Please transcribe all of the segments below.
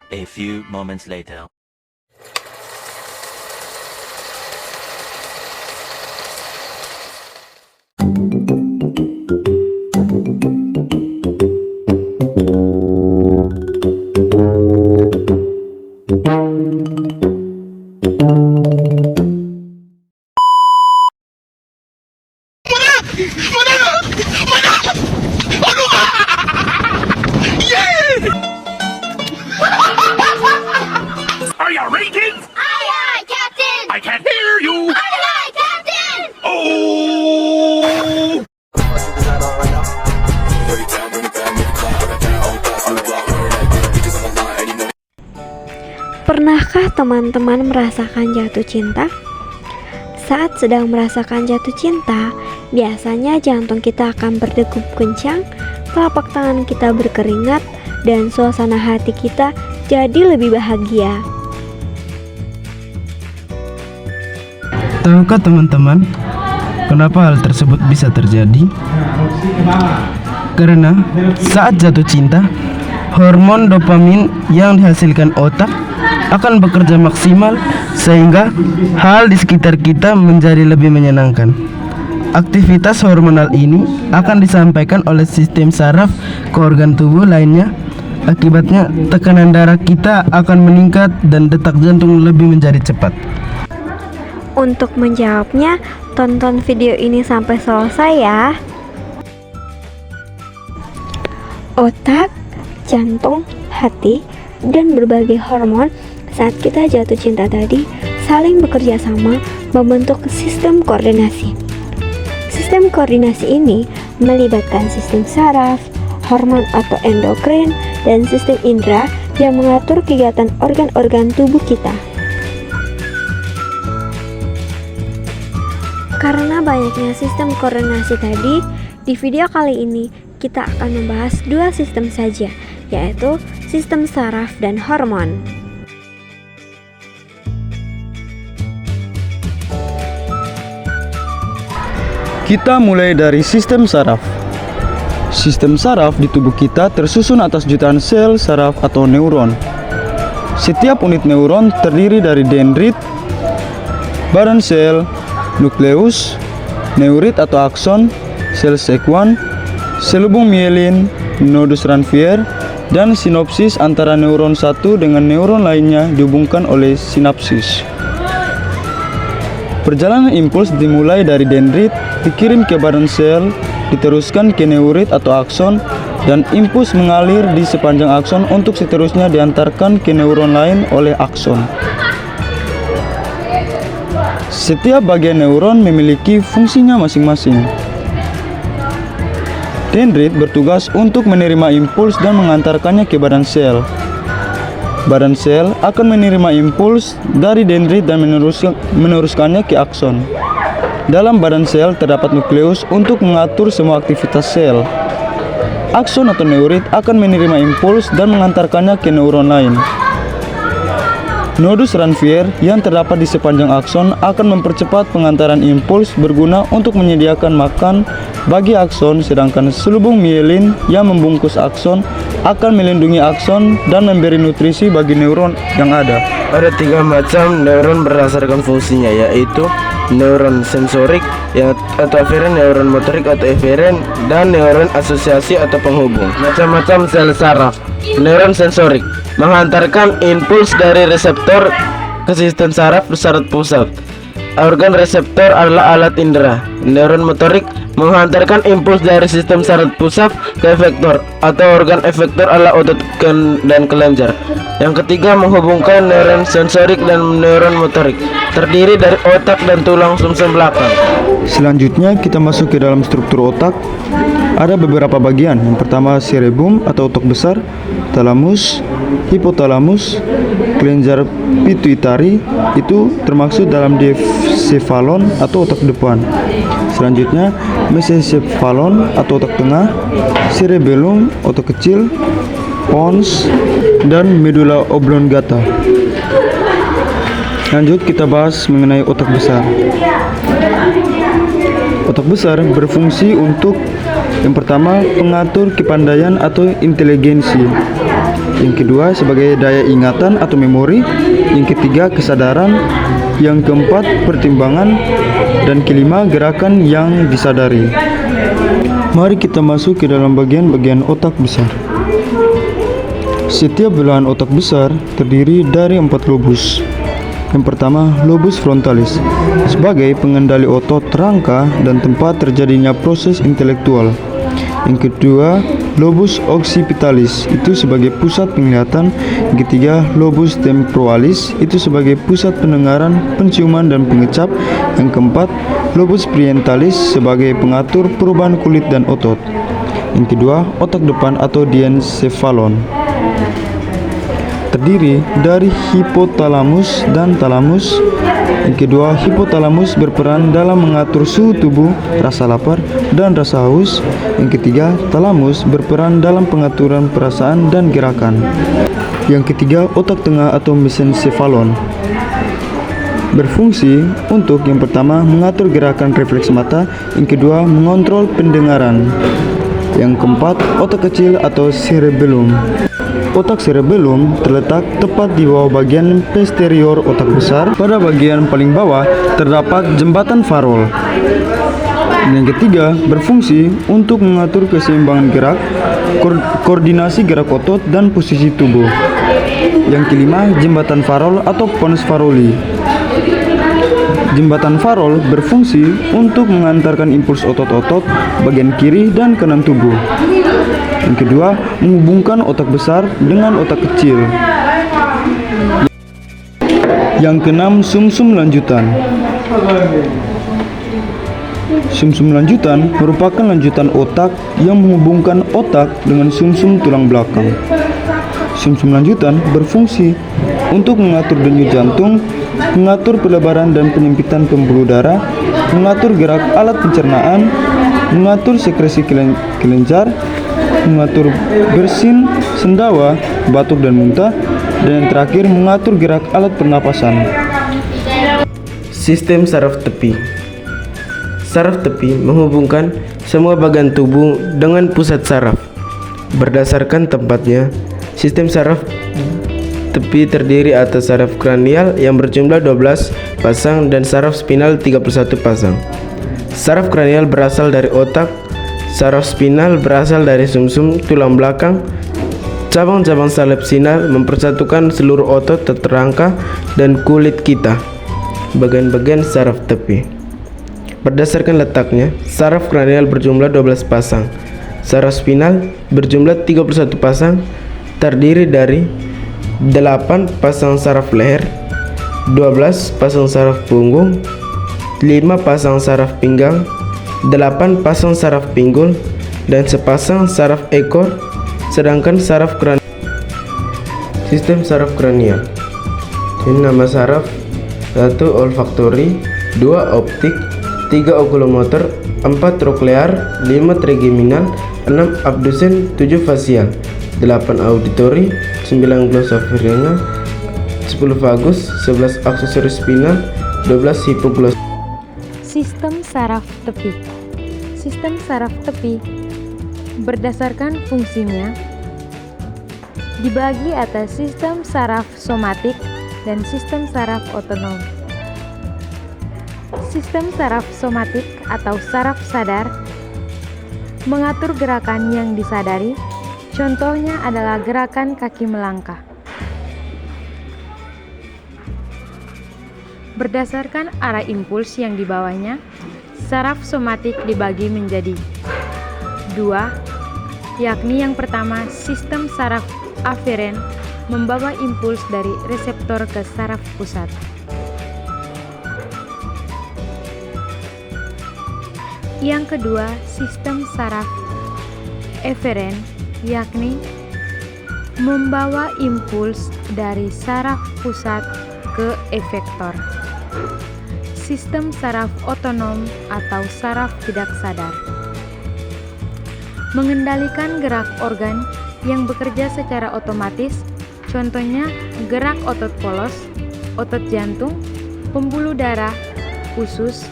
A few moments later. Are you reading? Aye, aye, Captain! I can't hear you. Aye, aye, Captain! Oh! Pernahkah teman-teman merasakan jatuh cinta? Saat sedang merasakan jatuh cinta, biasanya jantung kita akan berdegup kencang, telapak tangan kita berkeringat, dan suasana hati kita jadi lebih bahagia. Tahukah teman-teman, kenapa hal tersebut bisa terjadi? Karena saat jatuh cinta, hormon dopamin yang dihasilkan otak akan bekerja maksimal sehingga hal di sekitar kita menjadi lebih menyenangkan. Aktivitas hormonal ini akan disampaikan oleh sistem saraf ke organ tubuh lainnya. Akibatnya tekanan darah kita akan meningkat dan detak jantung lebih menjadi cepat. Untuk menjawabnya, tonton video ini sampai selesai ya. Otak, jantung, hati, dan berbagai hormon saat kita jatuh cinta tadi saling bekerja sama membentuk sistem koordinasi. Sistem koordinasi ini melibatkan sistem saraf, hormon atau endokrin, dan sistem indera yang mengatur kegiatan organ-organ tubuh kita. Karena banyaknya sistem koordinasi tadi, di video kali ini kita akan membahas dua sistem saja, yaitu sistem saraf dan hormon. Kita mulai dari sistem saraf. Sistem saraf di tubuh kita tersusun atas jutaan sel saraf atau neuron. Setiap unit neuron terdiri dari dendrit, badan sel, nukleus, neurit atau akson, sel sekuan, selubung mielin, nodus Ranvier, dan sinopsis antara neuron satu dengan neuron lainnya dihubungkan oleh sinapsis. Perjalanan impuls dimulai dari dendrit, dikirim ke badan sel, diteruskan ke neurit atau akson, dan impuls mengalir di sepanjang akson untuk seterusnya diantarkan ke neuron lain oleh akson. Setiap bagian neuron memiliki fungsinya masing-masing. Dendrit bertugas untuk menerima impuls dan mengantarkannya ke badan sel. Badan sel akan menerima impuls dari dendrit dan meneruskannya ke akson. Dalam badan sel terdapat nukleus untuk mengatur semua aktivitas sel. Akson atau neurit akan menerima impuls dan mengantarkannya ke neuron lain. Nodus Ranvier yang terdapat di sepanjang akson akan mempercepat pengantaran impuls berguna untuk menyediakan makan bagi akson, sedangkan selubung mielin yang membungkus akson akan melindungi akson dan memberi nutrisi bagi neuron yang ada. Ada 3 macam neuron berdasarkan fungsinya, yaitu neuron sensorik atau aferen, neuron motorik atau eferen, dan neuron asosiasi atau penghubung. Macam-macam sel saraf. Neuron sensorik menghantarkan impuls dari reseptor ke sistem saraf bersyarat pusat. Organ reseptor adalah alat indera. Neuron motorik menghantarkan impuls dari sistem saraf pusat ke efektor, atau organ efektor adalah otot dan kelenjar. Yang ketiga, menghubungkan neuron sensorik dan neuron motorik, terdiri dari otak dan tulang sumsum belakang. Selanjutnya kita masuk ke dalam struktur otak. Ada beberapa bagian. Yang pertama cerebrum atau otak besar, thalamus, hipotalamus, kelenjar pituitari itu termasuk dalam diencephalon atau otak depan. Selanjutnya mesencephalon atau otak tengah, cerebellum otak kecil, pons, dan medulla oblongata. Lanjut kita bahas mengenai otak besar. Otak besar berfungsi untuk yang pertama, pengatur kepandaian atau inteligensi. Yang kedua sebagai daya ingatan atau memori. Yang ketiga kesadaran. Yang keempat pertimbangan. Dan kelima gerakan yang disadari. Mari kita masuk ke dalam bagian-bagian otak besar. Setiap belahan otak besar terdiri dari 4 lobus. Yang pertama, lobus frontalis sebagai pengendali otot rangka dan tempat terjadinya proses intelektual. Yang kedua, lobus occipitalis itu sebagai pusat penglihatan. Yang ketiga, lobus temporalis itu sebagai pusat pendengaran, penciuman dan pengecap. Yang keempat, lobus pariettalis sebagai pengatur perubahan kulit dan otot. Yang kedua, otak depan atau diencephalon terdiri dari hipotalamus dan talamus. Yang kedua, hipotalamus berperan dalam mengatur suhu tubuh, rasa lapar, dan rasa haus. Yang ketiga, talamus berperan dalam pengaturan perasaan dan gerakan. Yang ketiga, otak tengah atau mesencephalon berfungsi untuk yang pertama mengatur gerakan refleks mata, yang kedua mengontrol pendengaran. Yang keempat, otak kecil atau cerebellum. Otak cerebellum terletak tepat di bawah bagian posterior otak besar. Pada bagian paling bawah terdapat jembatan farol. Yang ketiga, berfungsi untuk mengatur keseimbangan gerak, koordinasi gerak otot dan posisi tubuh. Yang kelima, jembatan farol atau pons faroli. Jembatan farol berfungsi untuk mengantarkan impuls otot-otot bagian kiri dan kanan tubuh. Yang kedua, menghubungkan otak besar dengan otak kecil. Yang keenam, sumsum lanjutan. Sumsum lanjutan merupakan lanjutan otak yang menghubungkan otak dengan sumsum tulang belakang. Sumsum lanjutan berfungsi untuk mengatur denyut jantung, mengatur pelebaran dan penyempitan pembuluh darah, mengatur gerak alat pencernaan, mengatur sekresi kelenjar, mengatur bersin, sendawa, batuk dan muntah, dan yang terakhir mengatur gerak alat pernapasan. Sistem saraf tepi. Saraf tepi menghubungkan semua bagian tubuh dengan pusat saraf. Berdasarkan tempatnya, sistem saraf tepi terdiri atas saraf kranial yang berjumlah 12 pasang dan saraf spinal 31 pasang. Saraf kranial berasal dari otak, saraf spinal berasal dari sumsum tulang belakang. Cabang-cabang saraf spinal mempersatukan seluruh otot terangka dan kulit kita. Bagian-bagian saraf tepi. Berdasarkan letaknya, saraf kranial berjumlah 12 pasang. Saraf spinal berjumlah 31 pasang, terdiri dari 8 pasang saraf leher, 12 pasang saraf punggung, 5 pasang saraf pinggang, 8 pasang saraf pinggul, dan sepasang saraf ekor. Sedangkan saraf kranial. Sistem saraf kranial. Ini nama saraf: 1 olfaktori, 2 optik, 3 okulomotor, 4 troklear, 5 trigeminal, 6 abdusen, 7 fasial, 8 auditori, 9 glossopharyngeal, 10 vagus, 11 aksesoris spinal, 12 hipogloss. Sistem saraf tepi. Sistem saraf tepi berdasarkan fungsinya dibagi atas sistem saraf somatik dan sistem saraf otonom. Sistem saraf somatik atau saraf sadar mengatur gerakan yang disadari. Contohnya adalah gerakan kaki melangkah. Berdasarkan arah impuls yang dibawanya, saraf somatik dibagi menjadi 2, yakni yang pertama sistem saraf aferen membawa impuls dari reseptor ke saraf pusat. Yang kedua, sistem saraf eferen, yakni membawa impuls dari saraf pusat ke efektor. Sistem saraf otonom atau saraf tidak sadar mengendalikan gerak organ yang bekerja secara otomatis, contohnya gerak otot polos, otot jantung, pembuluh darah, usus,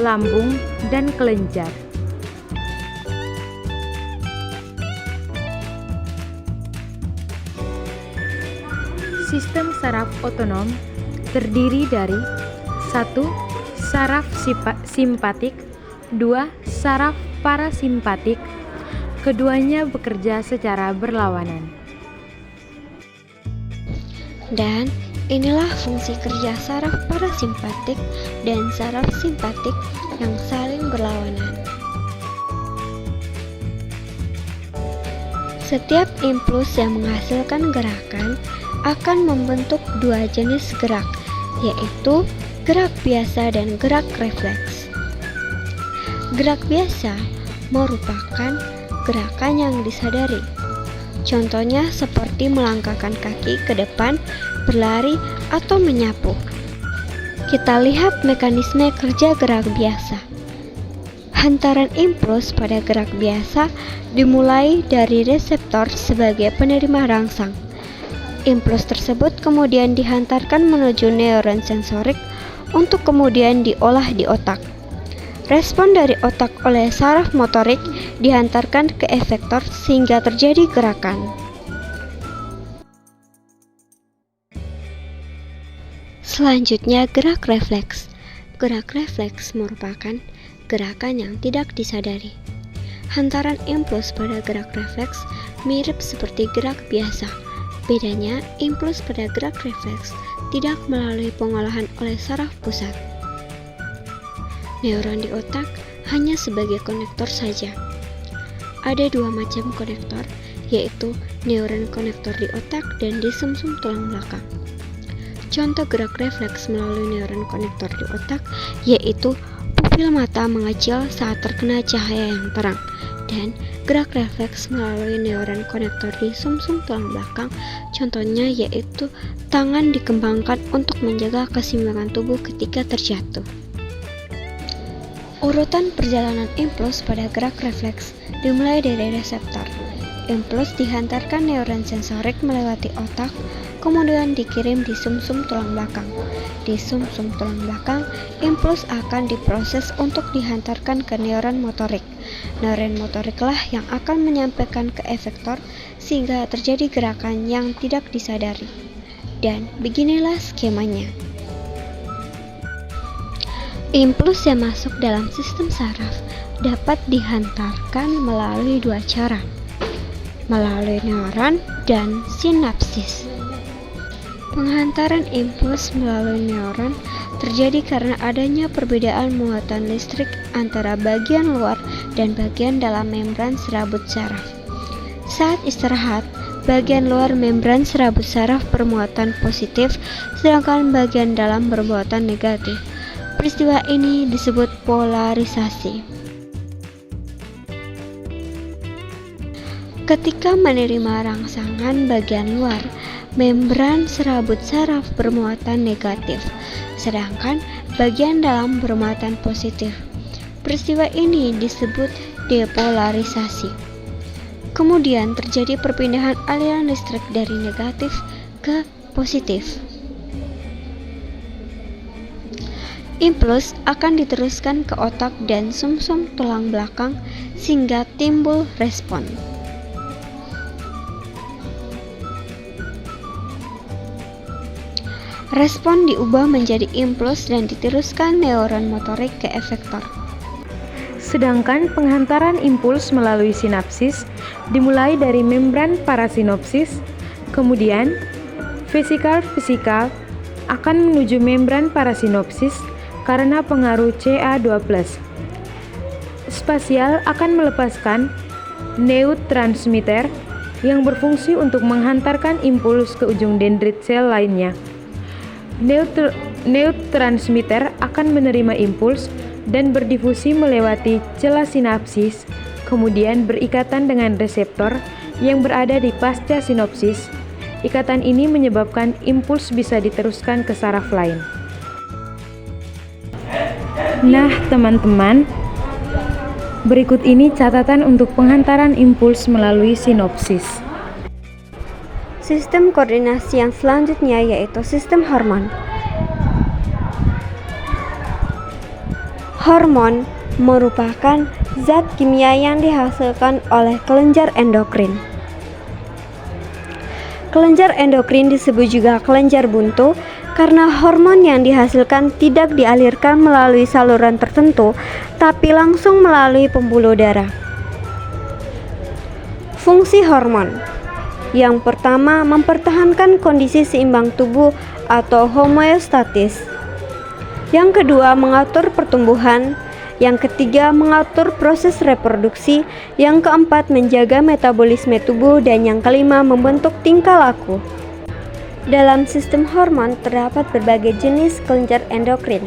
lambung, dan kelenjar. Sistem saraf otonom terdiri dari 1. Saraf simpatik, 2. Saraf parasimpatik. Keduanya bekerja secara berlawanan. Dan inilah fungsi kerja saraf parasimpatik dan saraf simpatik yang saling berlawanan. Setiap impuls yang menghasilkan gerakan akan membentuk dua jenis gerak, yaitu gerak biasa dan gerak refleks. Gerak biasa merupakan gerakan yang disadari. Contohnya seperti melangkahkan kaki ke depan, berlari, atau menyapu. Kita lihat mekanisme kerja gerak biasa. Hantaran impuls pada gerak biasa dimulai dari reseptor sebagai penerima rangsang. Impuls tersebut kemudian dihantarkan menuju neuron sensorik untuk kemudian diolah di otak. Respon dari otak oleh saraf motorik dihantarkan ke efektor sehingga terjadi gerakan. Selanjutnya, gerak refleks. Gerak refleks merupakan gerakan yang tidak disadari. Hantaran impuls pada gerak refleks mirip seperti gerak biasa. Bedanya, impuls pada gerak refleks tidak melalui pengolahan oleh saraf pusat. Neuron di otak hanya sebagai konektor saja. Ada dua macam konektor, yaitu neuron konektor di otak dan di sumsum tulang belakang. Contoh gerak refleks melalui neuron konektor di otak yaitu pupil mata mengecil saat terkena cahaya yang terang, dan gerak refleks melalui neuron konektor di sumsum tulang belakang contohnya yaitu tangan dikembangkan untuk menjaga keseimbangan tubuh ketika terjatuh. Urutan perjalanan impuls pada gerak refleks dimulai dari reseptor. Impuls dihantarkan neuron sensorik melewati otak, kemudian dikirim di sumsum tulang belakang. Di sumsum tulang belakang, impuls akan diproses untuk dihantarkan ke neuron motorik. Neuron motoriklah yang akan menyampaikan ke efektor sehingga terjadi gerakan yang tidak disadari. Dan beginilah skemanya. Impuls yang masuk dalam sistem saraf dapat dihantarkan melalui dua cara, melalui neuron dan sinapsis. Penghantaran impuls melalui neuron terjadi karena adanya perbedaan muatan listrik antara bagian luar dan bagian dalam membran serabut saraf. Saat istirahat, bagian luar membran serabut saraf bermuatan positif, sedangkan bagian dalam bermuatan negatif. Peristiwa ini disebut polarisasi. Ketika menerima rangsangan bagian luar, membran serabut saraf bermuatan negatif, sedangkan bagian dalam bermuatan positif. Peristiwa ini disebut depolarisasi. Kemudian terjadi perpindahan aliran listrik dari negatif ke positif. Impuls akan diteruskan ke otak dan sumsum tulang belakang sehingga timbul respon. Respon diubah menjadi impuls dan diteruskan neuron motorik ke efektor. Sedangkan penghantaran impuls melalui sinapsis dimulai dari membran parasinopsis, kemudian vesikal akan menuju membran parasinopsis karena pengaruh Ca2+. Spasial akan melepaskan neurotransmitter yang berfungsi untuk menghantarkan impuls ke ujung dendrit sel lainnya. Neurotransmitter akan menerima impuls dan berdifusi melewati celah sinapsis, kemudian berikatan dengan reseptor yang berada di pasca sinopsis. Ikatan ini menyebabkan impuls bisa diteruskan ke saraf lain. Nah, teman-teman, berikut ini catatan untuk penghantaran impuls melalui sinopsis. Sistem koordinasi yang selanjutnya yaitu sistem hormon. Hormon merupakan zat kimia yang dihasilkan oleh kelenjar endokrin. Kelenjar endokrin disebut juga kelenjar buntu karena hormon yang dihasilkan tidak dialirkan melalui saluran tertentu, tapi langsung melalui pembuluh darah. Fungsi hormon. Yang pertama, mempertahankan kondisi seimbang tubuh atau homeostatis. Yang kedua, mengatur pertumbuhan. Yang ketiga, mengatur proses reproduksi. Yang keempat, menjaga metabolisme tubuh. Dan yang kelima, membentuk tingkah laku. Dalam sistem hormon terdapat berbagai jenis kelenjar endokrin.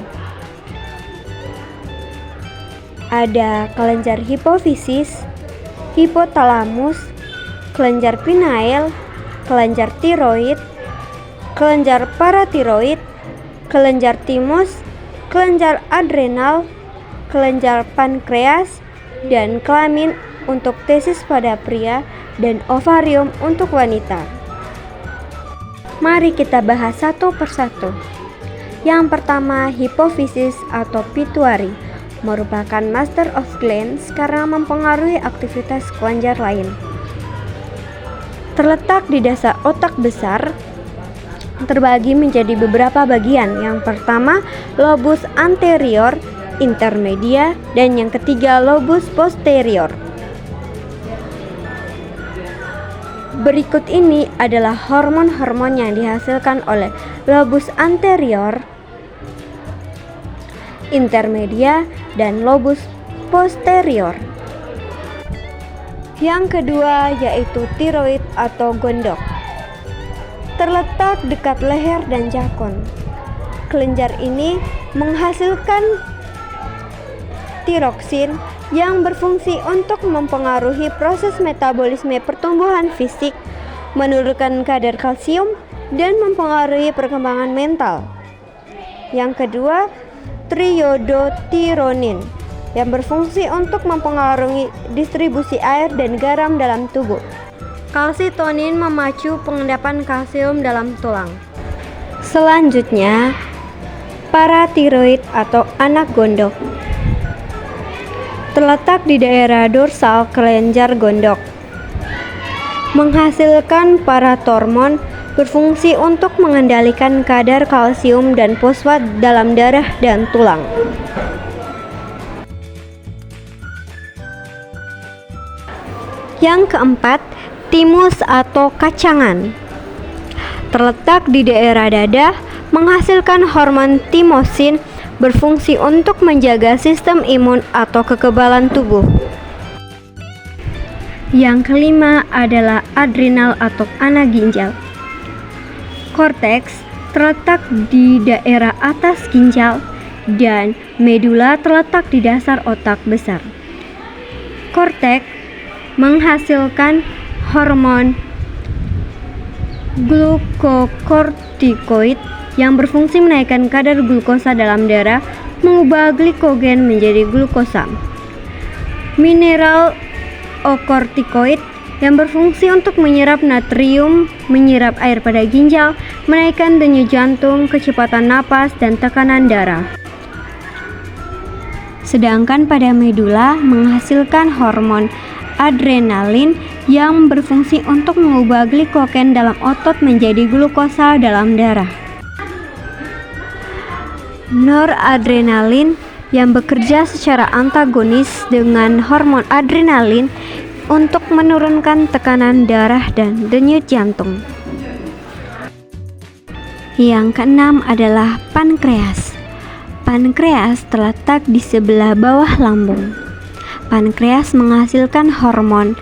Ada kelenjar hipofisis, hipotalamus, kelenjar pineal, kelenjar tiroid, kelenjar paratiroid, kelenjar timus, kelenjar adrenal, kelenjar pankreas, dan kelamin untuk testis pada pria dan ovarium untuk wanita. Mari kita bahas satu persatu. Yang pertama, hipofisis atau pituitary merupakan master of glands karena mempengaruhi aktivitas kelenjar lain. Terletak di dasar otak besar, terbagi menjadi beberapa bagian. Yang pertama, lobus anterior, intermedia, dan yang ketiga lobus posterior. Berikut ini adalah hormon-hormon yang dihasilkan oleh lobus anterior, intermedia, dan lobus posterior. Yang kedua yaitu tiroid atau gondok. Terletak dekat leher dan jakun. Kelenjar ini menghasilkan tiroksin yang berfungsi untuk mempengaruhi proses metabolisme pertumbuhan fisik, menurunkan kadar kalsium, dan mempengaruhi perkembangan mental. Yang kedua, triodotironin yang berfungsi untuk mempengaruhi distribusi air dan garam dalam tubuh. Kalsitonin memacu pengendapan kalsium dalam tulang. Selanjutnya, paratiroid atau anak gondok. Terletak di daerah dorsal kelenjar gondok. Menghasilkan paratormon, berfungsi untuk mengendalikan kadar kalsium dan fosfat dalam darah dan tulang. Yang keempat, timus atau kacangan. Terletak di daerah dada, menghasilkan hormon timosin, berfungsi untuk menjaga sistem imun atau kekebalan tubuh. Yang kelima adalah adrenal atau anak ginjal. Korteks terletak di daerah atas ginjal dan medula terletak di dasar otak besar. Korteks menghasilkan hormon glukokortikoid yang berfungsi menaikkan kadar glukosa dalam darah, mengubah glikogen menjadi glukosa. Mineral okortikoid yang berfungsi untuk menyerap natrium, menyerap air pada ginjal, menaikkan denyut jantung, kecepatan napas, dan tekanan darah. Sedangkan pada medula menghasilkan hormon adrenalin yang berfungsi untuk mengubah glikogen dalam otot menjadi glukosa dalam darah. Noradrenalin yang bekerja secara antagonis dengan hormon adrenalin untuk menurunkan tekanan darah dan denyut jantung. Yang keenam adalah pankreas. Pankreas terletak di sebelah bawah lambung. Pankreas menghasilkan hormon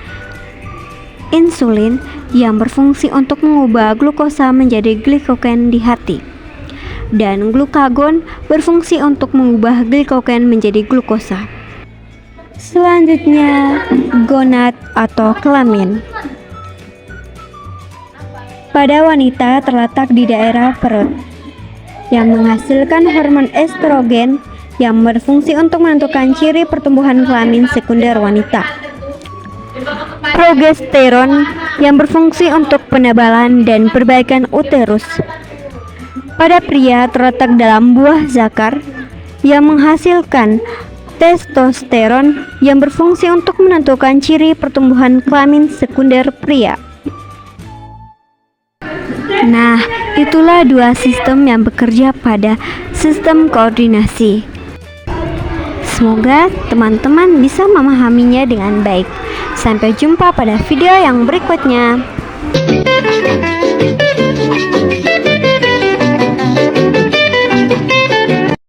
insulin yang berfungsi untuk mengubah glukosa menjadi glikogen di hati. Dan glukagon berfungsi untuk mengubah glikogen menjadi glukosa. Selanjutnya, gonad atau kelamin. Pada wanita terletak di daerah perut yang menghasilkan hormon estrogen yang berfungsi untuk menentukan ciri pertumbuhan kelamin sekunder wanita. Progesteron yang berfungsi untuk penebalan dan perbaikan uterus. Pada pria terletak dalam buah zakar yang menghasilkan testosteron yang berfungsi untuk menentukan ciri pertumbuhan kelamin sekunder pria. Nah, itulah dua sistem yang bekerja pada sistem koordinasi. Semoga teman-teman bisa memahaminya dengan baik. Sampai jumpa pada video yang berikutnya.